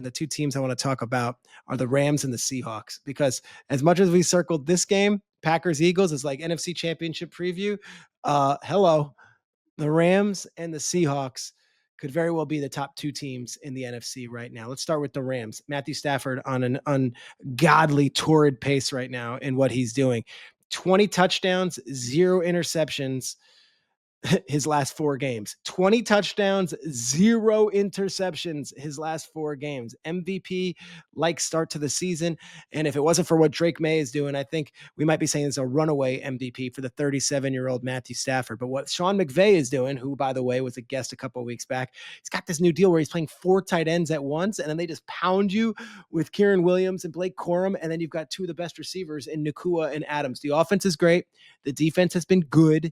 And the two teams I want to talk about are the Rams and the Seahawks, because as much as we circled this game, Packers Eagles is like NFC Championship preview. Hello, the Rams and the Seahawks could very well be the top two teams in the NFC right now. Let's start with the Rams. Matthew Stafford on an ungodly, torrid pace right now in what he's doing. 20 touchdowns, 0 interceptions his last 4 games. 20 touchdowns, 0 interceptions his last 4 games. MVP like start to the season. And if it wasn't for what Drake May is doing, I think we might be saying it's a runaway MVP for the 37-year-old Matthew Stafford. But what Sean McVay is doing, who, by the way, was a guest a couple of weeks back, he's got this new deal where he's playing 4 tight ends at once, and then they just pound you with Kieran Williams and Blake Corum, and then you've got 2 of the best receivers in Nakua and Adams. The offense is great. The defense has been good.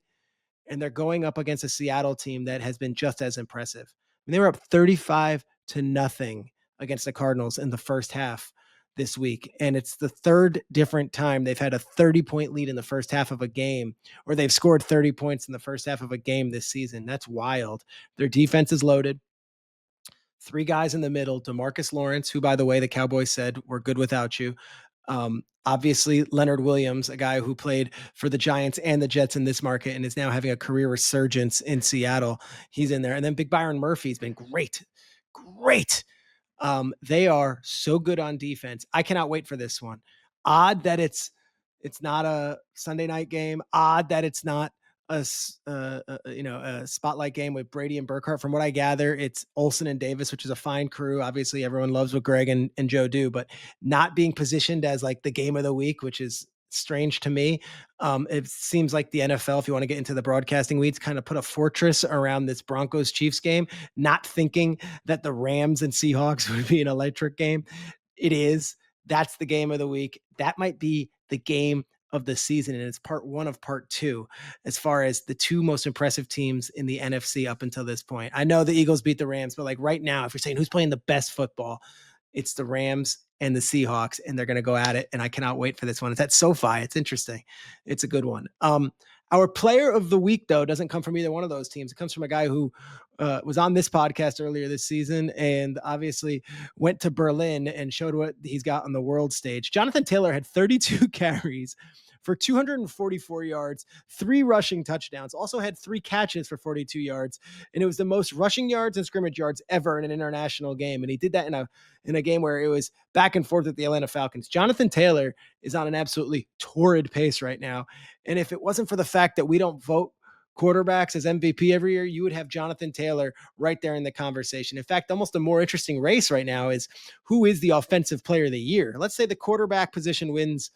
And they're going up against a Seattle team that has been just as impressive. And they were up 35-0 against the Cardinals in the first half this week. And it's the third different time they've had a 30-point lead in the first half of a game, or they've scored 30 points in the first half of a game this season. That's wild. Their defense is loaded. 3 guys in the middle, DeMarcus Lawrence, who, by the way, the Cowboys said, we're good without you. Obviously, Leonard Williams, a guy who played for the Giants and the Jets in this market and is now having a career resurgence in Seattle. He's in there. And then Big Byron Murphy's been great. They are so good on defense. I cannot wait for this one. Odd that it's not a Sunday night game. Odd that it's not a spotlight game with Brady and Burkhardt. From what I gather, it's Olsen and Davis, which is a fine crew. Obviously, everyone loves what Greg and Joe do, but not being positioned as like the game of the week, which is strange to me. It seems like the NFL, if you want to get into the broadcasting weeds, kind of put a fortress around this Broncos Chiefs game, not thinking that the Rams and Seahawks would be an electric game. It is. That's the game of the week. That might be the game of the season, and it's part 1 of part 2 as far as the 2 most impressive teams in the NFC up until this point. I know the Eagles beat the Rams, but like right now, if you're saying who's playing the best football, it's the Rams and the Seahawks, and they're going to go at it, and I cannot wait for this one. It's at SoFi. It's interesting. It's a good one. Our player of the week, though, doesn't come from either one of those teams. It comes from a guy who was on this podcast earlier this season and obviously went to Berlin and showed what he's got on the world stage. Jonathan Taylor had 32 carries for 244 yards, 3 rushing touchdowns, also had 3 catches for 42 yards. And it was the most rushing yards and scrimmage yards ever in an international game. And he did that in a game where it was back and forth with the Atlanta Falcons. Jonathan Taylor is on an absolutely torrid pace right now. And if it wasn't for the fact that we don't vote quarterbacks as MVP every year, you would have Jonathan Taylor right there in the conversation. In fact, almost a more interesting race right now is who is the offensive player of the year. Let's say the quarterback position wins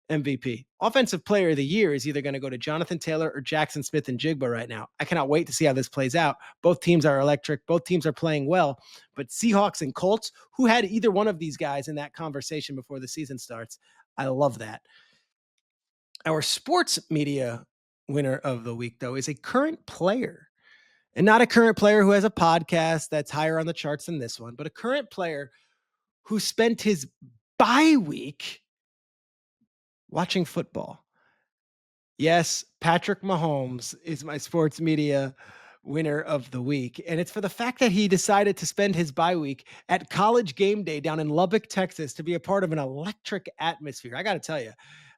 MVP. Offensive player of the year is either going to go to Jonathan Taylor or Jackson Smith and Jigba right now. I cannot wait to see how this plays out. Both teams are electric. Both teams are playing well. But Seahawks and Colts, who had either one of these guys in that conversation before the season starts? I love that. Our sports media winner of the week, though, is a current player. And not a current player who has a podcast that's higher on the charts than this one, but a current player who spent his bye week watching football. Yes, Patrick Mahomes is my sports media winner of the week. And it's for the fact that he decided to spend his bye week at College Game Day down in Lubbock, Texas, to be a part of an electric atmosphere. I got to tell you,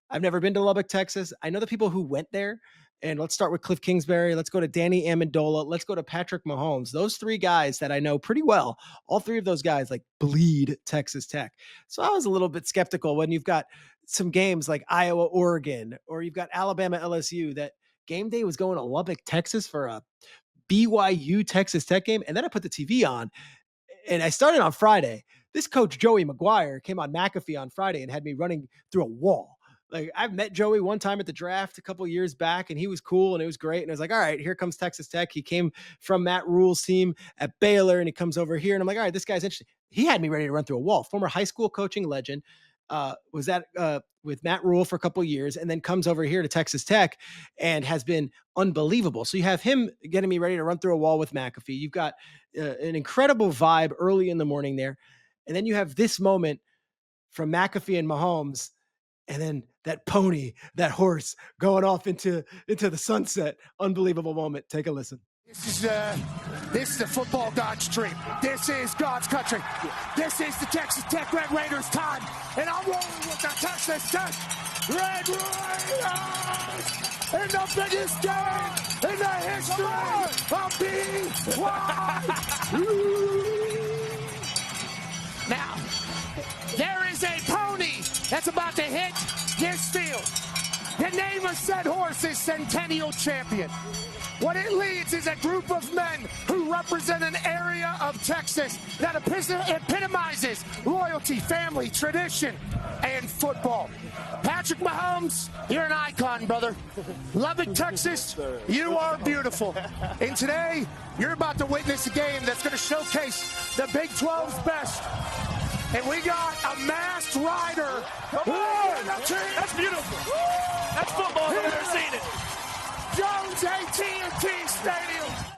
I've never been to Lubbock, Texas. I know the people who went there. And let's start with Cliff Kingsbury. Let's go to Danny Amendola. Let's go to Patrick Mahomes. Those 3 guys that I know pretty well, all 3 of those guys like bleed Texas Tech. So I was a little bit skeptical when you've got some games like Iowa, Oregon, or you've got Alabama, LSU, that game day was going to Lubbock, Texas for a BYU Texas Tech game. And then I put the TV on and I started on Friday. This coach, Joey McGuire, came on McAfee on Friday and had me running through a wall. Like, I've met Joey one time at the draft a couple years back, and he was cool and it was great. And I was like, all right, here comes Texas Tech. He came from Matt Rule's team at Baylor, and he comes over here. And I'm like, all right, this guy's interesting. He had me ready to run through a wall. Former high school coaching legend, was that with Matt Rule for a couple years, and then comes over here to Texas Tech and has been unbelievable. So you have him getting me ready to run through a wall with McAfee. You've got an incredible vibe early in the morning there. And then you have this moment from McAfee and Mahomes, and then that pony, that horse going off into the sunset. Unbelievable moment. Take a listen. This is the football God's dream. This is God's country. This is the Texas Tech Red Raiders time, and I'm rolling with the Texas Tech Red Raiders in the biggest game in the history of BYU. Now, there is a pony that's about to hit this field. The name of said horse is Centennial Champion. What it leads is a group of men who represent an area of Texas that epitomizes loyalty, family, tradition, and football. Patrick Mahomes, you're an icon, brother. Lubbock, Texas, you are beautiful. And today, you're about to witness a game that's going to showcase the Big 12's best. And we got a masked rider. Come on. That's beautiful. That's football. I've never seen it. Jones AT&T Stadium.